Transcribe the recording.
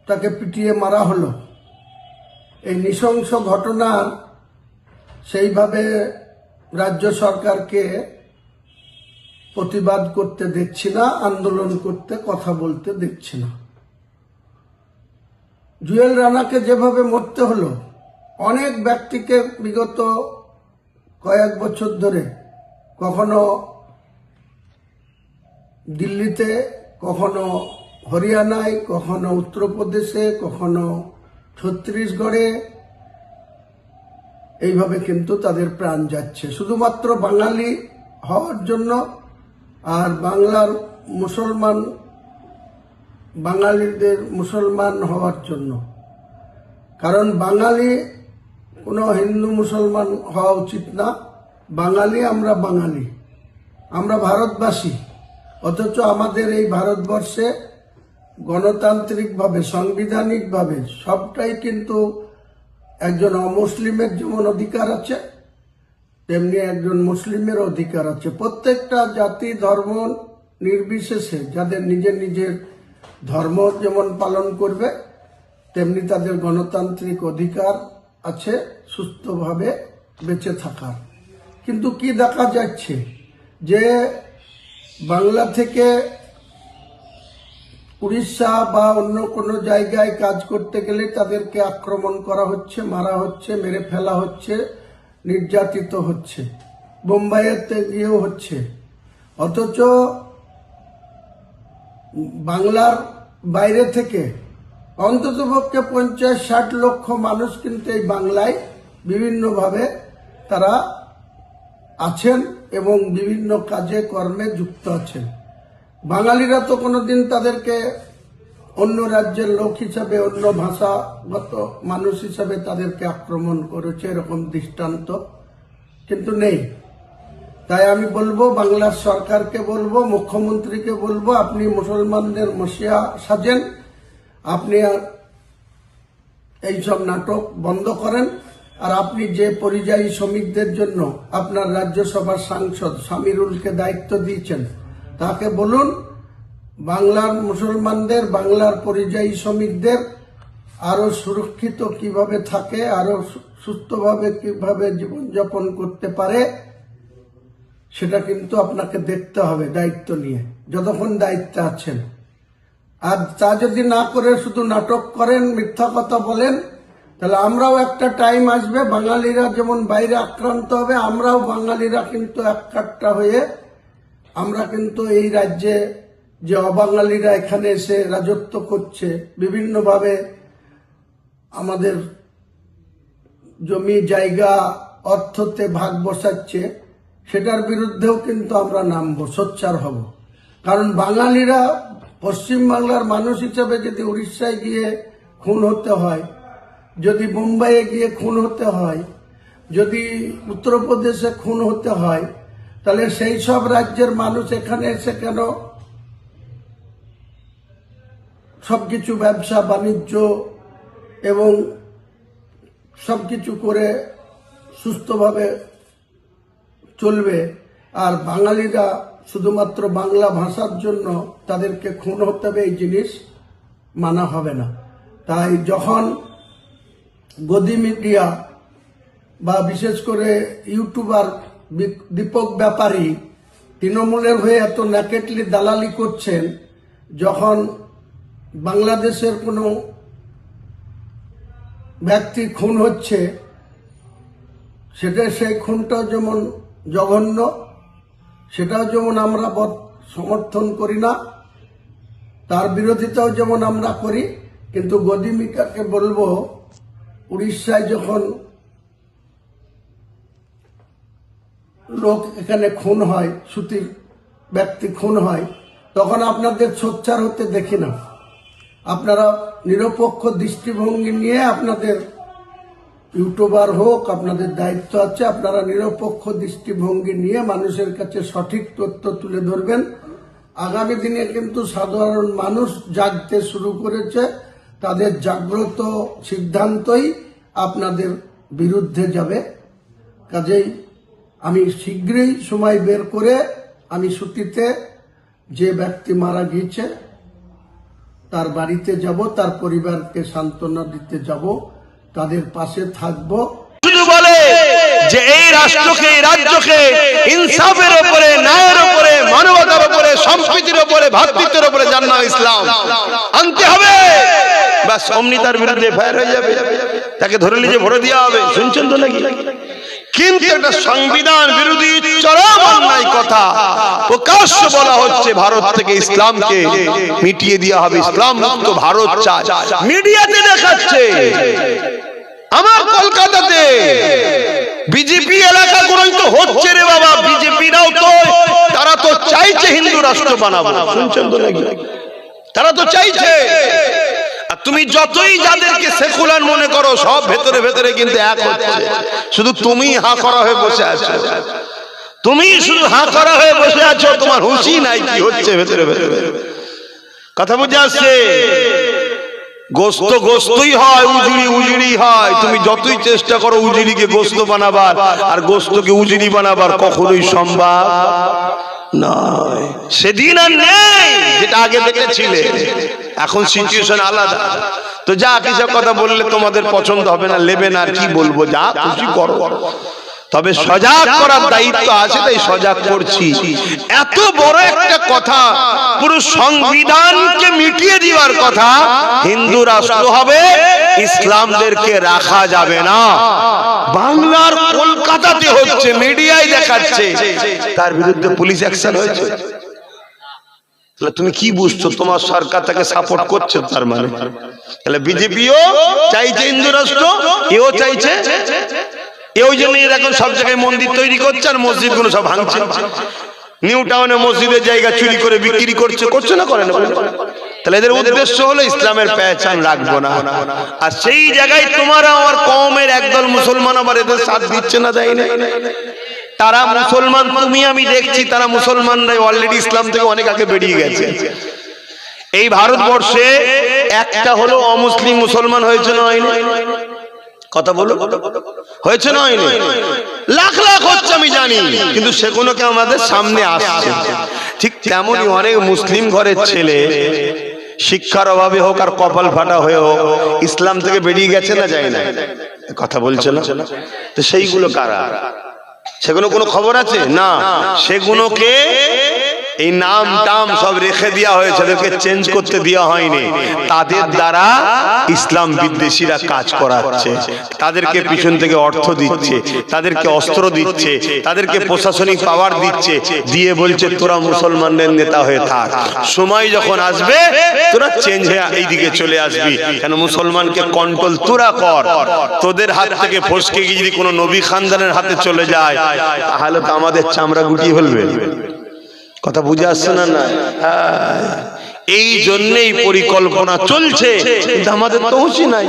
তাকে পিটিয়ে মারা হলো। এই নৃশংস ঘটনার সেইভাবে রাজ্য সরকারকে প্রতিবাদ করতে দেখছি না, আন্দোলন করতে, কথা বলতে দেখছি না। জুয়েল রানাকে যেভাবে মরতে হলো, অনেক ব্যক্তিকে বিগত কয়েক বছর ধরে কখনো দিল্লিতে, কখনো হরিয়ানায়, কখনো উত্তরপ্রদেশে, কখনো ছত্তিশগড়ে এইভাবে কিন্তু তাদের প্রাণ যাচ্ছে শুধুমাত্র বাঙালি হওয়ার জন্য আর বাঙালিদের মুসলমান হওয়ার জন্য। কারণ বাঙালি কোনো হিন্দু মুসলমান হওয়া উচিত না। বাঙালি আমরা ভারতবাসী। অথচ আমাদের এই ভারতবর্ষে গণতান্ত্রিকভাবে, সাংবিধানিকভাবে সবটাই কিন্তু একজন অমুসলিমের যেমন অধিকার আছে, তেমনি একজন মুসলিমের অধিকার আছে। প্রত্যেকটা জাতি ধর্ম নির্বিশেষে যাদের নিজের নিজের ধর্ম যেমন পালন করবে, তেমনি তাদের গণতান্ত্রিক অধিকার আছে সুস্থভাবে বেঁচে থাকার। কিন্তু কি দেখা যাচ্ছে যে বাংলা থেকে উড়িষ্যা বা অন্য কোনো জায়গায় কাজ করতে গেলে তাদেরকে আক্রমণ করা হচ্ছে, মারা হচ্ছে, মেরে ফেলা হচ্ছে, নির্যাতিত হচ্ছে, বোম্বাইতে গিয়েও হচ্ছে। অথচ বাংলার বাইরে থেকে অন্ততপক্ষে 50-60 লক্ষ মানুষ কিন্তু এই বাংলায় বিভিন্নভাবে তারা আছেন এবং বিভিন্ন কাজে কর্মে যুক্ত আছেন। বাঙালিরা তো কোনোদিন তাদেরকে অন্য রাজ্যের লোক হিসাবে, অন্য ভাষাগত মানুষ হিসাবে তাদেরকে আক্রমণ করেছে, এরকম দৃষ্টান্ত কিন্তু নেই। তাই আমি বলবো, বাংলার সরকারকে বলবো, মুখ্যমন্ত্রীকে বলবো, আপনি মুসলমানদের মসিয়া সাজেন, আপনি এইসব নাটক বন্ধ করেন। আর আপনি যে পরিযায়ী শ্রমিকদের জন্য আপনার রাজ্যসভার সাংসদ সামিরুলকে দায়িত্ব দিয়েছেন, তাকে বলুন বাংলার মুসলমানদের, বাংলার পরিযায়ী শ্রমিকদের আরো সুরক্ষিত কিভাবে থাকে, আরো সুস্থভাবে কিভাবে জীবনযাপন করতে পারে, সেটা কিন্তু আপনাকে দেখতে হবে দায়িত্ব নিয়ে, যতক্ষণ দায়িত্বে আছেন। আর তা যদি না করে শুধু নাটক করেন, মিথ্যা কথা বলেন, তাহলে আমরাও একটা টাইম আসবে, বাঙালিরা যেমন বাইরে আক্রান্ত হবে, আমরাও বাঙালিরা কিন্তু একটা হয়ে আমরা কিন্তু এই রাজ্যে যে অবাঙালিরা এখানে এসে রাজত্ব করছে, বিভিন্নভাবে আমাদের জমি জায়গা অর্থতে ভাগ বসাচ্ছে, সেটার বিরুদ্ধেও কিন্তু আমরা নামবো, সোচ্চার হব। কারণ বাঙালিরা পশ্চিমবাংলার মানুষ হিসেবে যদি উড়িষ্যায় গিয়ে খুন হতে হয়, যদি মুম্বাইয়ে গিয়ে খুন হতে হয়, যদি উত্তরপ্রদেশে খুন হতে হয়, তাহলে সেই সব রাজ্যের মানুষ এখানে এসে কেন সবকিছু ব্যবসা বাণিজ্য এবং সবকিছু করে সুস্থভাবে চলবে? আর বাঙালিরা শুধুমাত্র বাংলা ভাষার জন্য তাদেরকে খুন হতে হবে, এই জিনিস মানা হবে না। তাই যখন গদি মিডিয়া বা বিশেষ করে ইউটিউবার দীপক ব্যাপারী তৃণমূলের হয়ে এত ন্যাকেটলি দালালি করছেন, যখন বাংলাদেশের কোনো ব্যক্তি খুন হচ্ছে, সেই খুনটাও যেমন জঘন্য, সেটাও যেমন আমরা সমর্থন করি না, তার বিরোধিতাও যেমন আমরা করি। কিন্তু গদি মিডিয়াকে বলবো, উড়িষ্যায় যখন লোক এখানে খুন হয়, সুতির ব্যক্তি খুন হয়, তখন আপনাদের সোচ্চার হতে দেখি না। আপনারা নিরপেক্ষ দৃষ্টিভঙ্গি নিয়ে, আপনাদের ইউটিউবার হোক, আপনাদের দায়িত্ব আছে, আপনারা নিরপেক্ষ দৃষ্টিভঙ্গি নিয়ে মানুষের কাছে সঠিক তথ্য তুলে ধরবেন। আগামী দিনে কিন্তু সাধারণ মানুষ জাগতে শুরু করেছে, তাদের জাগ্রত সিদ্ধান্তই আপনাদের বিরুদ্ধে যাবে। কাজেই আমি শীঘ্রই সময় বের করে আমি সুতিতে যে ব্যক্তি মারা গিয়েছে তার বাড়িতে যাব, তার পরিবারকে সান্ত্বনা দিতে যাব, তাদের পাশে থাকব। শুধু বলে যে এই রাষ্ট্রকে, এই রাজ্যকে ইনসাফের উপরে, ন্যায়ের উপরে, মানবতার উপরে, সম্প্রীতির উপরে, ভ্রাতৃত্বের উপরে জান্নাত ইসলাম আনতে হবে, বাস অমনি তার বিরুদ্ধে ফায়ার হয়ে যাবে, তাকে ধরে নিয়ে ভরে দেওয়া হবে। শুনছেন তো নাকি? কিন্তু একটা সংবিধান বিরোধী চরম অন্যায় কথা প্রকাশ্য বলা হচ্ছে, ভারত থেকে ইসলামকে মিটিয়ে দেওয়া হবে, ইসলাম মুক্ত ভারত চায়, মিডিয়াতে দেখাচ্ছে। আমার কলকাতাতে বিজেপি এলাকা গুলোই তো হচ্ছে রে বাবা, বিজেপিরাও তো, তারা তো চাইছে হিন্দু রাষ্ট্র বানাবো। শুনছেন তো নাকি? তারা তো চাইছে। আর তুমি যতই যাদেরকে সেকুলার মনে করো, সব ভেতরে ভেতরে কিন্তু এক হচ্ছে। শুধু তুমি হাঁ করা হয়ে বসে আছো, তুমি শুধু হাঁ করা হয়ে বসে আছো, তোমার হুঁশি নাই কি হচ্ছে ভেতরে ভেতরে। কথা বুঝে আসছে? গোস্ত গোস্তই হয়, উজুড়ি উজুড়ি হয়। তুমি যতই চেষ্টা করো উজুড়িকে গোস্ত বানাবার আর গোস্তকে উজুড়ি বানাবার, কখনোই সম্ভব নয়। সেদিন আর নেই যেটা আগে দেখেছিলে, এখন সিচুয়েশন আলাদা। তো যা কিছু কথা বললে তোমাদের পছন্দ হবে না, নেবে না, আর কি বলবো, যা খুশি করো। তবে সজাগ করার দায়িত্ব আছে, তাই সজাগ করছি। এত বড় একটা কথা, পুরো সংবিধানকে মিটিয়ে দেওয়ার কথা, হিন্দু রাষ্ট্র হবে, ইসলামদেরকে রাখা যাবে না। বাংলার কলকাতাতে হচ্ছে, মিডিয়ায় দেখাচ্ছে, তার বিরুদ্ধে পুলিশ অ্যাকশন হয়েছে। তুমি কি বুঝছো? তোমার সরকার তাকে সাপোর্ট করছে, তার মানে তাহলে বিজেপিও চাইছে হিন্দু রাষ্ট্র, এও চাইছে। এই জন্য এখন সব জায়গায় মন্দির তৈরি করছে আর মসজিদ গুলো সব ভাঙছে। নিউ টাউনে মসজিদের জায়গা চুরি করে বিক্রি করছে, করছে না, করে না? তাহলে এদের উদ্দেশ্য হলো ইসলামের পেহচান রাখবো না। আর সেই জায়গায় তোমার আমার কওমের একদল মুসলমান আবার এদের সাথ দিচ্ছে না, দেয় না। তারা মুসলমান, তুমি আমি দেখছি, তারা মুসলমানরাই অলরেডি ইসলাম থেকে অনেক আগে বেরিয়ে গেছে। এই ভারতবর্ষে একটা হলো অমুসলিম মুসলমান হয়েছে না? কথা বলো, হয়েছে না? লাখ লাখ হচ্ছে আমি জানি, কিন্তু সেগুলোকে আমাদের সামনে আসছে। ঠিক তেমনই অনেক মুসলিম ঘরের ছেলে শিক্ষার অভাবে হোক আর কপাল ফাটা হয়ে হোক, ইসলাম থেকে বেরিয়ে গেছে না, যায় না? কথা বলছে না? তো সেইগুলো কারা? সেগুলো কোনো খবর আছে না? সেগুলোকে এই নাম টাম সব রেখে দেওয়া হয়েছে, তাদেরকে চেঞ্জ করতে দেওয়া হয়নি। তাদের দ্বারা ইসলাম বিদ্বেষীরা কাজ করাচ্ছে, তাদেরকে পিছন থেকে অর্থ দিচ্ছে, তাদেরকে অস্ত্র দিচ্ছে, তাদেরকে প্রশাসনিক পাওয়ার দিচ্ছে, দিয়ে বলছে তোরা মুসলমানদের নেতা হয়ে থাক, সময় যখন আসবে তোরা চেঞ্জ হয়ে এইদিকে চলে আসবি। কেন? মুসলমানকে কন্ট্রোল তোরা কর। তোদের হাত থেকে ফসকে গিয়ে যদি কোনো নবী খানদানের হাতে চলে যায়, তাহলে তো আমাদের চামড়া গুটিয়ে ফেলবে। কথা বুঝে আসছে না? না, এই জন্যই পরিকল্পনা চলছে, কিন্তু আমাদের তো হুঁশি নাই।